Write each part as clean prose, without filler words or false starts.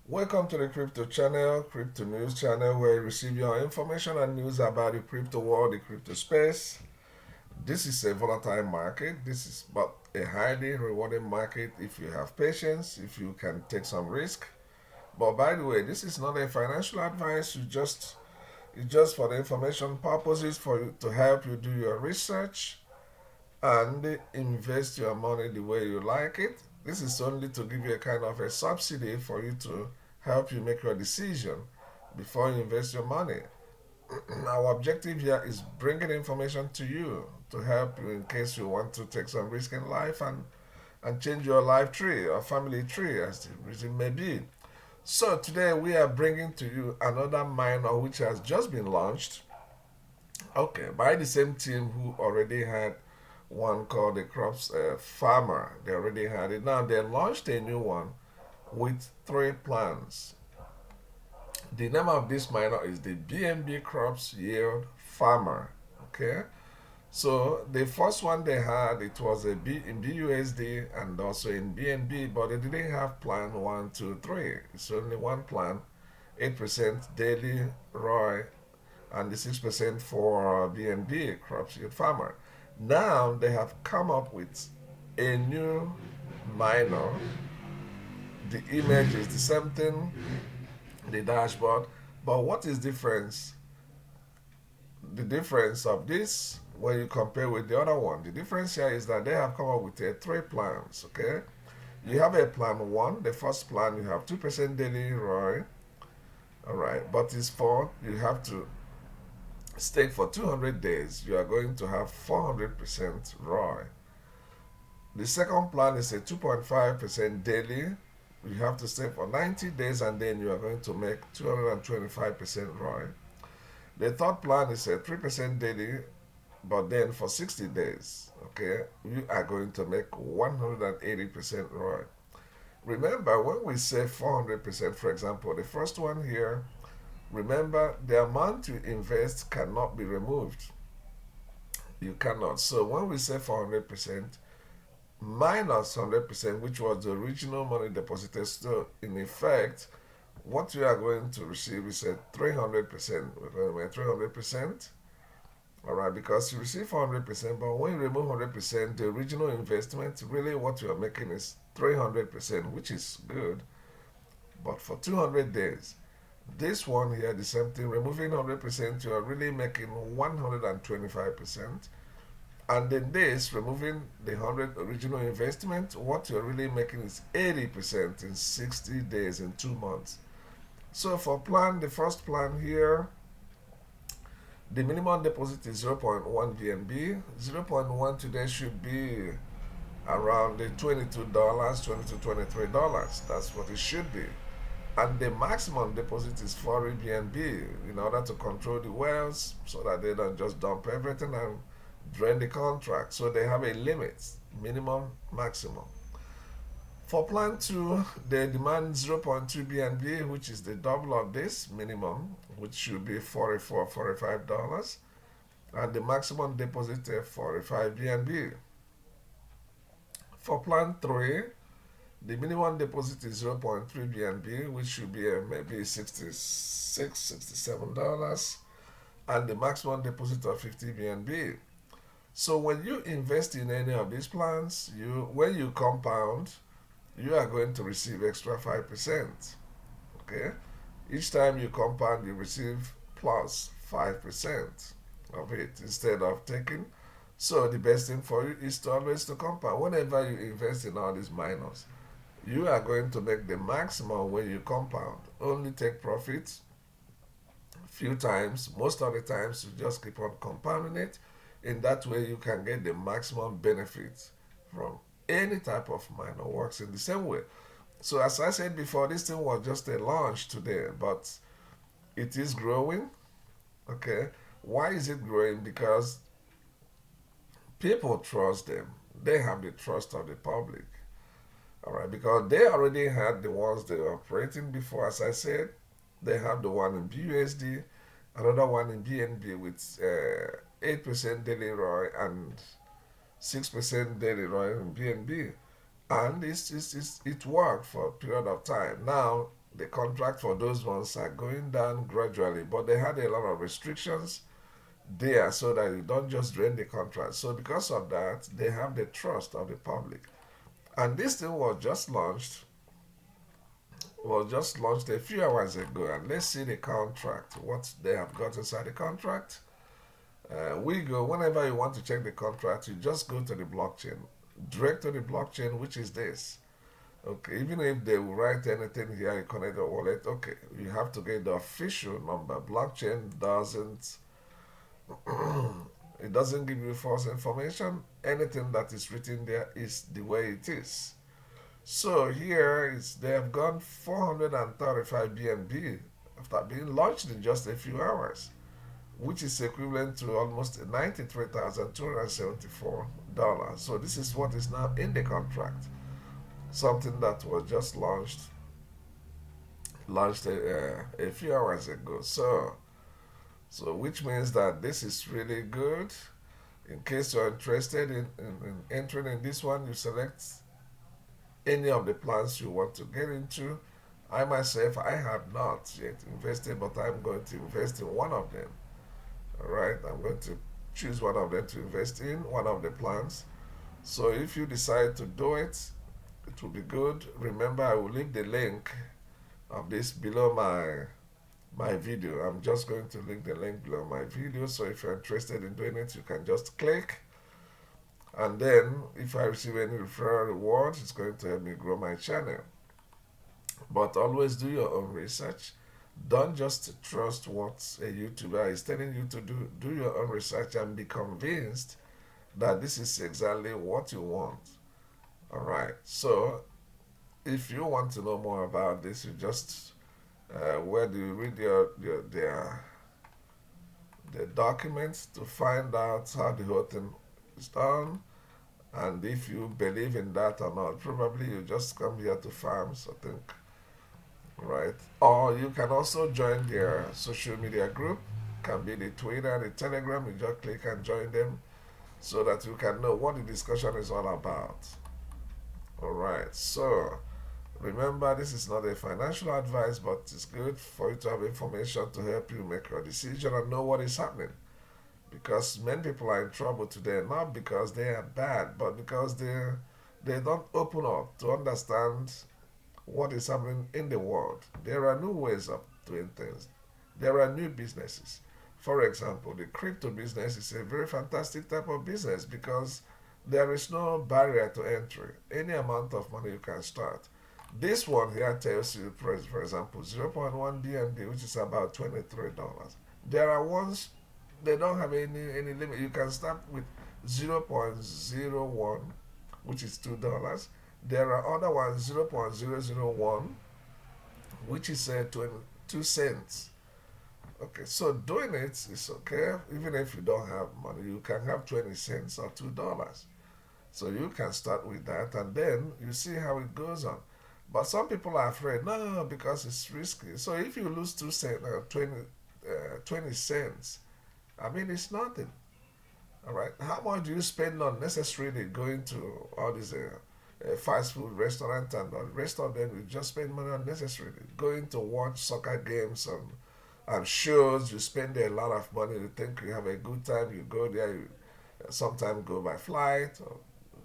Welcome to the Crypto Channel, Crypto News Channel, where you receive your information and news about the crypto world, the crypto space. This is a volatile market. This is but a highly rewarding market if you have patience, if you can take some risk. But by the way, this is not a financial advice. It's just for the information purposes for you to help you do your research and invest your money the way you like it. This is only to give you a kind of a subsidy for you to help you make your decision before you invest your money. Our objective here is bringing information to you to help you in case you want to take some risk in life and change your life tree or family tree as the reason may be. So today we are bringing to you another minor which has just been launched. Okay, by the same team who already had one called the Crops Farmer. They already had it. Now they launched a new one with three plans. The name of this minor is the BNB Crops Yield Farmer. Okay, so the first one they had it was in BUSD and also in BNB, but they didn't have plan one, two, three. It's only one plan, 8% daily ROI and the 6% for BNB Crops Yield Farmer. Now they have come up with a new minor. The image is the same thing, the dashboard, but what is difference? The difference of this when you compare with the other one, the difference here is that they have come up with three plans. Okay, you have a plan one. The first plan you have 2% daily ROI. All right, but it's for you have to stake for 200 days. You are going to have 400% ROI. The second plan is a 2.5% daily. You have to stay for 90 days and then you are going to make 225% ROI. The third plan is a 3% daily, but then for 60 days, okay, you are going to make 180% ROI. Remember, when we say 400%, for example, the first one here, remember the amount you invest cannot be removed. You cannot. So when we say 400%, minus 100%, which was the original money deposited. So, in effect, what you are going to receive is a 300%. We're going to make 300%. All right, because you receive 400%, but when you remove 100%, the original investment, really what you are making is 300%, which is good. But for 200 days, this one here, the same thing, removing 100%, you are really making 125%. And then this, removing the 100 original investment, what you're really making is 80% in 60 days, in 2 months. So for plan, the first plan here, the minimum deposit is zero point 0.1 BNB. 0.1 today should be around the $22, $22, $23. That's what it should be. And the maximum deposit is 40 BNB in order to control the wells so that they don't just dump everything and drain the contract. So they have a limit, minimum, maximum. For plan 2, they demand zero point 0.2 BNB, which is the double of this minimum, which should be $44, $45. And the maximum deposit is 45 BNB. For plan 3, the minimum deposit is zero point 0.3 BNB, which should be maybe $66, $67. And the maximum deposit of 50 BNB. So when you invest in any of these plans, when you compound, you are going to receive extra 5%. Okay? Each time you compound, you receive plus 5% of it instead of taking. So the best thing for you is to always to compound. Whenever you invest in all these minors, you are going to make the maximum when you compound. Only take profits few times. Most of the times you just keep on compounding it. In that way you can get the maximum benefit from any type of minor works in the same way. So as I said before, this thing was just a launch today, but it is growing. Okay. Why is it growing? Because people trust them. They have the trust of the public. All right, because they already had the ones they were operating before, as I said. They have the one in BUSD, another one in BNB with 8% daily ROI and 6% daily ROI in BNB. And it worked for a period of time. Now, the contract for those ones are going down gradually, but they had a lot of restrictions there so that you don't just drain the contract. So because of that, they have the trust of the public. And this thing was just launched a few hours ago. And let's see the contract, what they have got inside the contract. We go whenever you want to check the contract, you just go to the blockchain, direct to the blockchain, which is this. Okay, even if they will write anything here, you connect the wallet. Okay, you have to get the official number. Blockchain doesn't it doesn't give you false information. Anything that is written there is the way it is. So here is they have gone 435 BNB after being launched in just a few hours, which is equivalent to almost $93,274. So this is what is now in the contract. Something that was just launched a few hours ago. So which means that this is really good. In case you're interested in entering in this one, you select any of the plans you want to get into. I myself, I have not yet invested, but I'm going to invest in one of them. All right, I'm going to choose one of them to invest in, one of the plans. So if you decide to do it, it will be good. Remember, I will leave the link of this below my video. I'm just going to link the link below my video. So if you're interested in doing it, you can just click. And then if I receive any referral reward, it's going to help me grow my channel. But always do your own research. Don't just trust what a YouTuber is telling you to do. Do your own research and be convinced that this is exactly what you want. All right. So if you want to know more about this, you just where do you read the documents to find out how the whole thing is done, and if you believe in that or not. Probably you just come here to farms, I think, right? Or you can also join their social media group. Can be the Twitter, the Telegram. You just click and join them so that you can know what the discussion is all about. All right. So remember, this is not a financial advice, but it's good for you to have information to help you make your decision and know what is happening. Because many people are in trouble today, not because they are bad, but because they don't open up to understand what is happening in the world. There are new ways of doing things. There are new businesses. For example, the crypto business is a very fantastic type of business because there is no barrier to entry. Any amount of money you can start. This one here tells you, for example, zero point 0.1 BNB, which is about $23. There are ones they don't have any limit. You can start with 0.01, which is $2. There are other ones 0.001, which is 22 cents. Okay, so doing it is okay. Even if you don't have money, you can have 20 cents or $2. So you can start with that, and then you see how it goes on. But some people are afraid, no, because it's risky. So if you lose 2 cents, 20 cents, I mean, it's nothing. All right. How much do you spend unnecessarily going to all these fast food restaurants, and the rest of them you just spend money unnecessarily? Going to watch soccer games and shows, you spend a lot of money. You think you have a good time, you go there, you sometimes go by flight or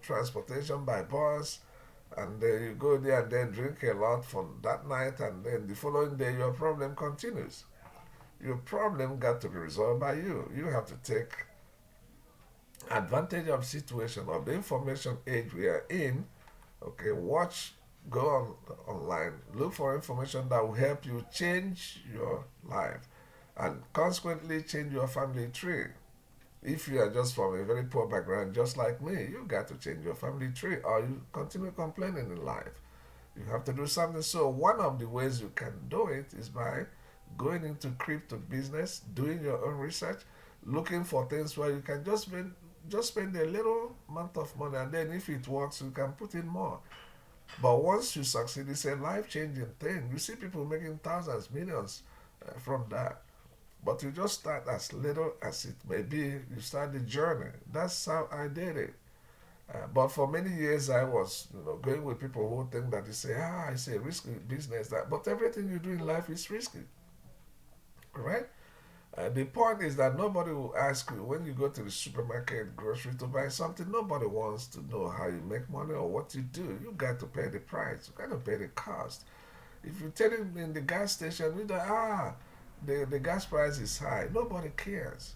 transportation by bus, and then you go there and then drink a lot from that night, and then the following day your problem continues. Your problem got to be resolved by you. You have to take advantage of situation of the information age we are in. Okay, watch, go online, look for information that will help you change your life and consequently change your family tree. If you are just from a very poor background, just like me, you got to change your family tree or you continue complaining in life. You have to do something. So one of the ways you can do it is by going into crypto business, doing your own research, looking for things where you can just spend a little amount of money, and then if it works, you can put in more. But once you succeed, it's a life-changing thing. You see people making thousands, millions from that. But you just start as little as it may be. You start the journey. That's how I did it. But for many years, I was going with people who think that they say, it's a risky business. But everything you do in life is risky, right? The point is that nobody will ask you when you go to the supermarket, grocery to buy something. Nobody wants to know how you make money or what you do. You got to pay the price. You got to pay the cost. If you tell him in the gas station, you know, the gas price is high. Nobody cares.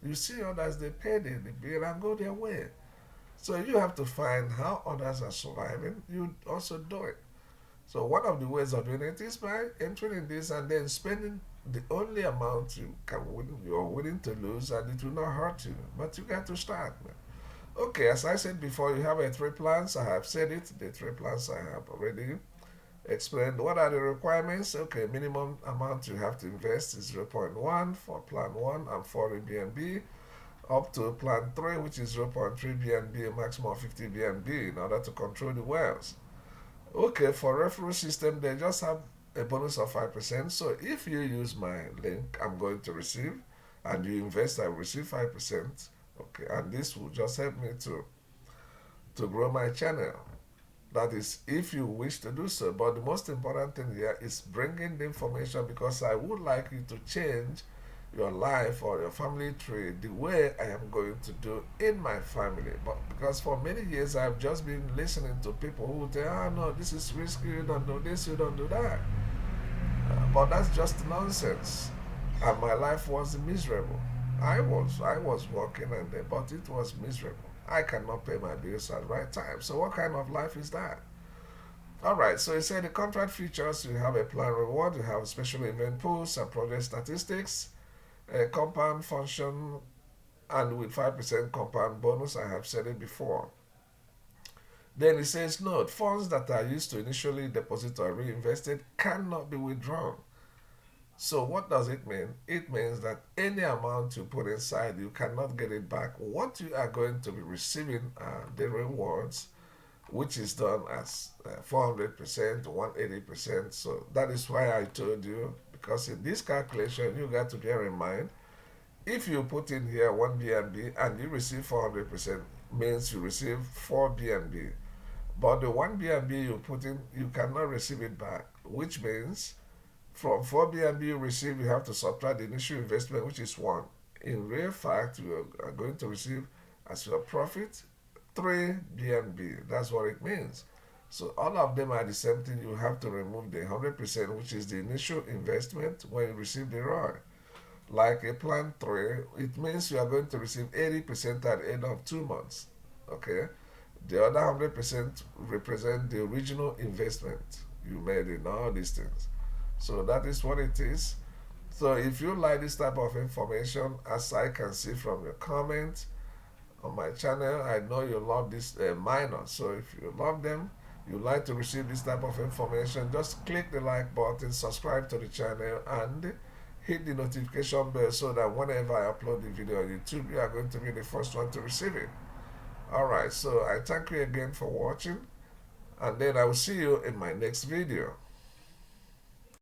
You see others, they pay the bill and go their way. So you have to find how others are surviving. You also do it. So one of the ways of doing it is by entering in this and then spending the only amount you're willing to lose, and it will not hurt you. But you got to start, man. Okay, as I said before, you have a three plans. I have said it. The three plans I have already explained. What are the requirements? Okay, minimum amount you have to invest is zero point 0.1 for plan 1 and 4 BNB, up to plan 3, which is zero point 0.3 BNB, a maximum of 50 BNB in order to control the wells. Okay, for referral system, they just have a bonus of 5%. So if you use my link, I'm going to receive, and you invest, I will receive 5%. Okay, and this will just help me to grow my channel. That is, if you wish to do so. But the most important thing here is bringing the information, because I would like you to change your life or your family tree the way I am going to do in my family. But because for many years I've just been listening to people who say, no, this is risky, you don't do this, you don't do that. But that's just nonsense. And my life was miserable. I was working but it was miserable. I cannot pay my bills at the right time. So what kind of life is that? Alright, so it said the contract features, you have a plan reward, you have special event pools and project statistics, a compound function, and with 5% compound bonus. I have said it before. Then it says, note, funds that are used to initially deposit or reinvested cannot be withdrawn. So what does it mean? It means that any amount you put inside, you cannot get it back. What you are going to be receiving are the rewards, which is done as 400%, 180%. So that is why I told you, because in this calculation, you got to bear in mind, if you put in here 1 BNB and you receive 400%, means you receive 4 BNB. But the 1 BNB you put in, you cannot receive it back, which means from 4 BNB you receive, you have to subtract the initial investment, which is 1. In real fact, you are going to receive as your profit 3 BNB. That's what it means. So all of them are the same thing. You have to remove the 100%, which is the initial investment when you receive the ROI. Like a plan 3, it means you are going to receive 80% at the end of 2 months. Okay? The other 100% represent the original investment you made in all these things. So that is what it is. So if you like this type of information, as I can see from your comments on my channel, I know you love this miners. So if you love them, you like to receive this type of information, just click the like button, subscribe to the channel, and hit the notification bell so that whenever I upload the video on YouTube, you are going to be the first one to receive it. Alright, so I thank you again for watching, and then I will see you in my next video.